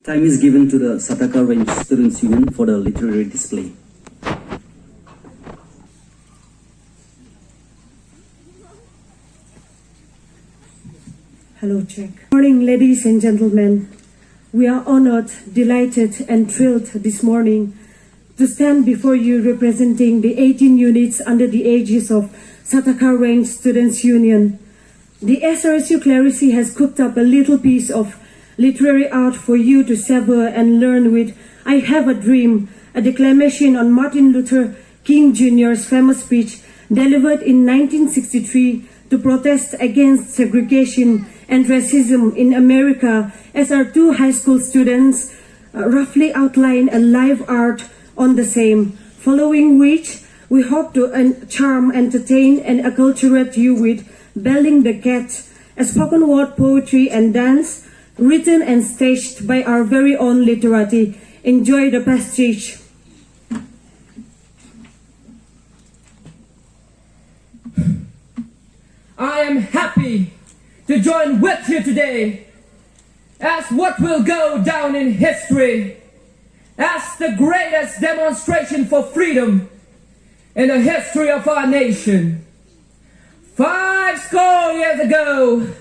Time is given to the Satakha Range Students Union for the literary display. Hello, check. Good morning, ladies and gentlemen. We are honored, delighted, and thrilled this morning to stand before you representing the 18 units under the aegis of Satakha Range Students Union. The SRSU Clerisy has cooked up a little piece of literary art for you to savor and learn with I Have a Dream, a declamation on Martin Luther King Jr.'s famous speech delivered in 1963 to protest against segregation and racism in America, as our two high school students roughly outline a live art on the same, following which we hope to charm, entertain, and acculturate you with Belling the Cat, a spoken word poetry and dance written and staged by our very own literati. Enjoy the passage. I am happy to join with you today as what will go down in history as the greatest demonstration for freedom in the history of our nation. 50 years ago,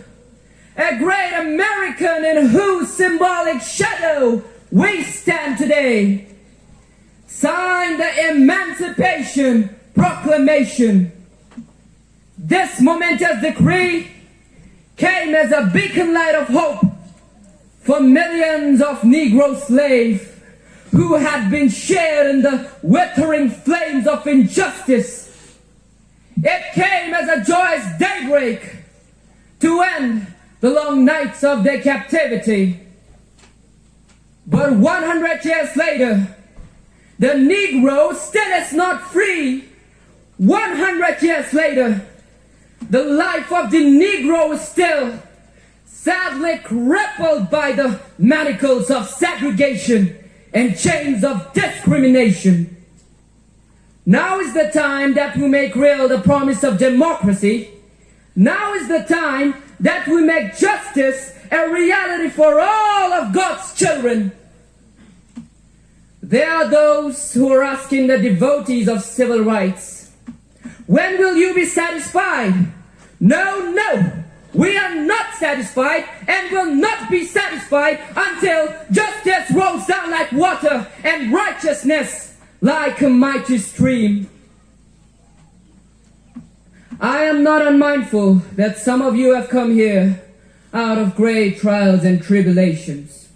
a great American in whose symbolic shadow we stand today signed the Emancipation Proclamation. This momentous decree came as a beacon light of hope for millions of Negro slaves who had been shared in the withering flames of injustice. It came as a joyous daybreak to end the long nights of their captivity. But 100 years later, the Negro still is not free. 100 years later, the life of the Negro is still sadly crippled by the manacles of segregation and chains of discrimination. Now is the time that we make real the promise of democracy. Now is the time that we make justice a reality for all of God's children. There are those who are asking the devotees of civil rights, when will you be satisfied? No, no, we are not satisfied and will not be satisfied until justice rolls down like water and righteousness like a mighty stream. I am not unmindful that some of you have come here out of great trials and tribulations.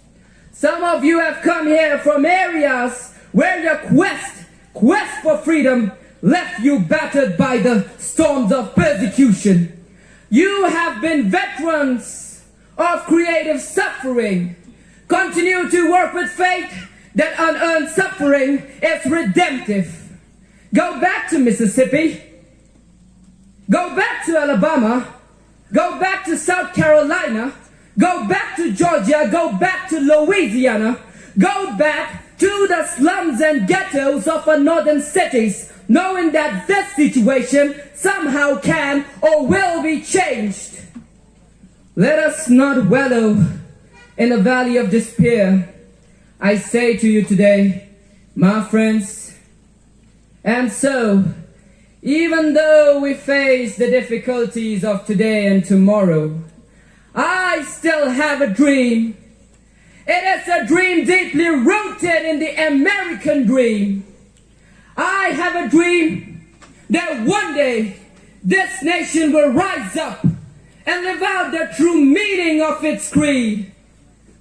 Some of you have come here from areas where your quest for freedom left you battered by the storms of persecution. You have been veterans of creative suffering. Continue to work with faith that unearned suffering is redemptive. Go back to Mississippi. Go back to Alabama. Go back to South Carolina. Go back to Georgia. Go back to Louisiana. Go back to the slums and ghettos of our northern cities, knowing that this situation somehow can or will be changed. Let us not wallow in the valley of despair. I say to you today, my friends, and so, even though we face the difficulties of today and tomorrow, I still have a dream. It is a dream deeply rooted in the American dream. I have a dream that one day this nation will rise up and live out the true meaning of its creed.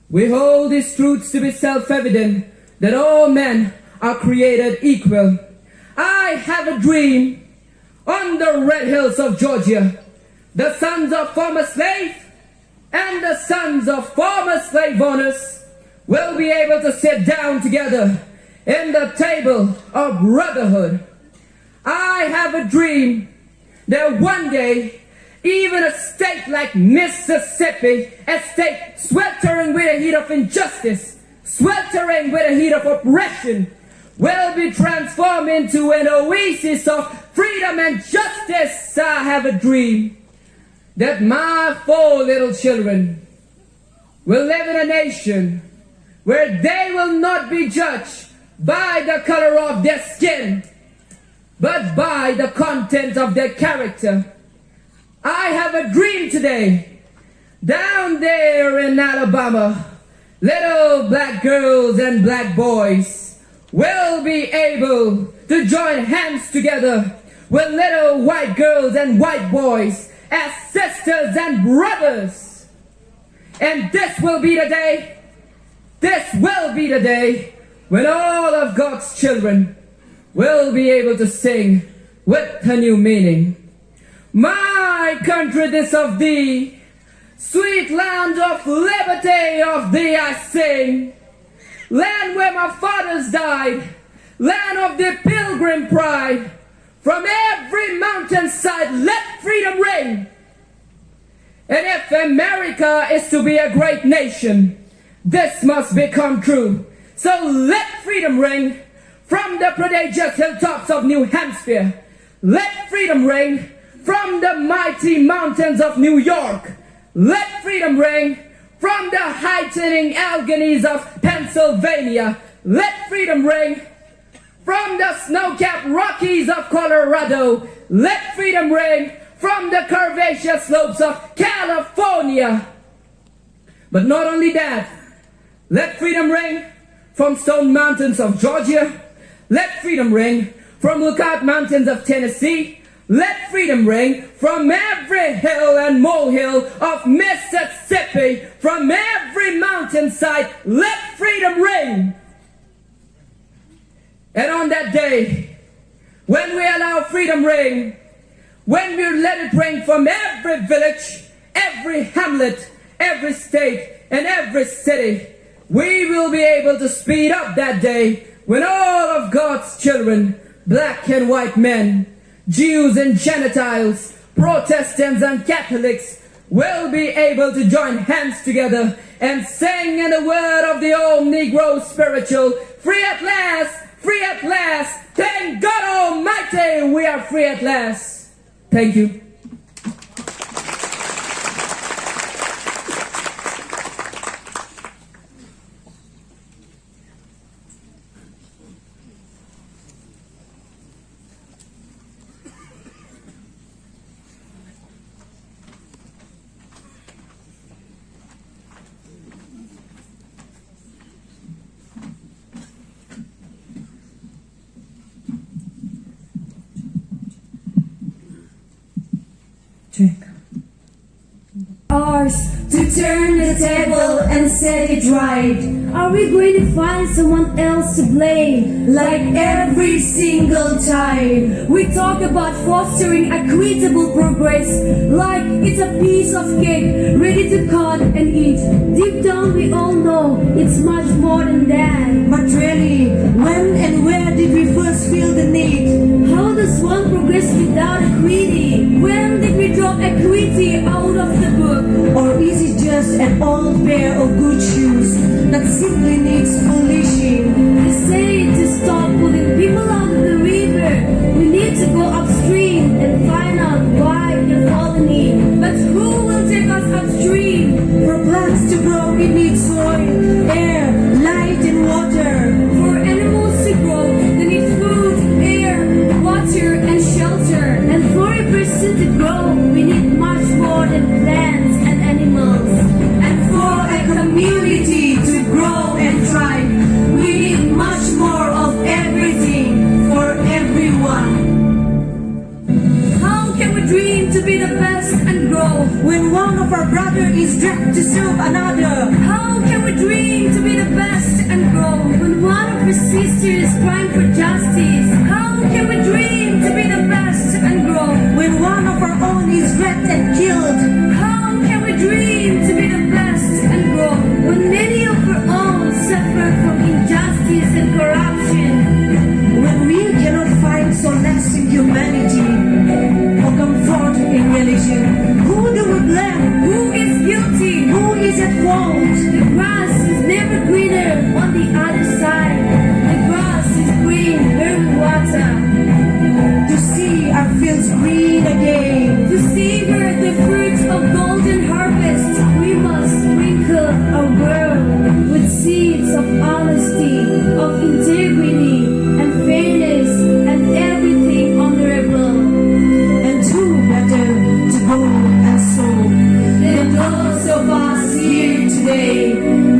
We hold these truths to be self-evident, that all men are created equal. I have a dream on the red hills of Georgia, the sons of former slaves and the sons of former slave owners will be able to sit down together in the table of brotherhood. I have a dream that one day, even a state like Mississippi, a state sweltering with the heat of injustice, sweltering with the heat of oppression, will be transformed into an oasis of freedom and justice. I have a dream that my 4 little children will live in a nation where they will not be judged by the color of their skin, but by the content of their character. I have a dream today. Down there in Alabama, little black girls and black boys will be able to join hands together with little white girls and white boys as sisters and brothers. And this will be the day when all of God's children will be able to sing with a new meaning. My country, this of thee, sweet land of liberty, of thee I sing. Land where my fathers died, land of the pilgrim pride. From every mountainside, let freedom ring. And if America is to be a great nation, this must become true. So let freedom ring from the prodigious hilltops of New Hampshire. Let freedom ring from the mighty mountains of New York. Let freedom ring from the heightening Alleghenies of Pennsylvania. Let freedom ring from the snow-capped Rockies of Colorado. Let freedom ring from the curvaceous slopes of California. But not only that, let freedom ring from Stone Mountains of Georgia. Let freedom ring from Lookout Mountains of Tennessee. Let freedom ring from every hill and molehill of Mississippi. From every mountainside, let freedom ring. And on that day, when we allow freedom ring, when we let it ring from every village, every hamlet, every state, and every city, we will be able to speed up that day when all of God's children, black and white men, Jews and Gentiles, Protestants and Catholics, will be able to join hands together and sing in the word of the old Negro spiritual, free at last, thank God Almighty, we are free at last. Thank you. Ours to turn the table and set it right. Are we going to find someone else to blame? Like every single time we talk about fostering equitable progress, like it's a piece of cake ready to cut and eat. Deep down we all know it's much more than that. But really, when and where did we first feel the need? How does one progress without equity? When did we drop equity out of the book? Or is it just an old pair of good shoes that simply needs polishing? They say to stop pulling people out of the river, we need to go upstream and find out why they're falling in. But who will take us upstream? For plants to grow, we need soil, air, light and water. For animals to grow, they need food, air, water and shelter. And for a person to grow, we need much more than plants and animals. And for a community to grow and thrive, we need much more of everything for everyone. How can we dream to be the best and grow when one of our brothers is dragged to serve another? How can we dream to be the best and grow when one of our sisters is crying for justice? How can we dream to be the best and grow when one of our own is raped and killed? How can we dream to be the best and grow when many of our own suffer from injustice and corruption? When we cannot find solace in humanity or comfort in religion, who do we blame? Who is guilty? Who is at fault? The grass is never greener on the other side. The grass is green where we water. To see our fields green again, to savor the fruits of golden harvest, we must sprinkle our world with seeds honesty, of integrity, and fairness, and everything honorable. And do better to go and so than those of us here today.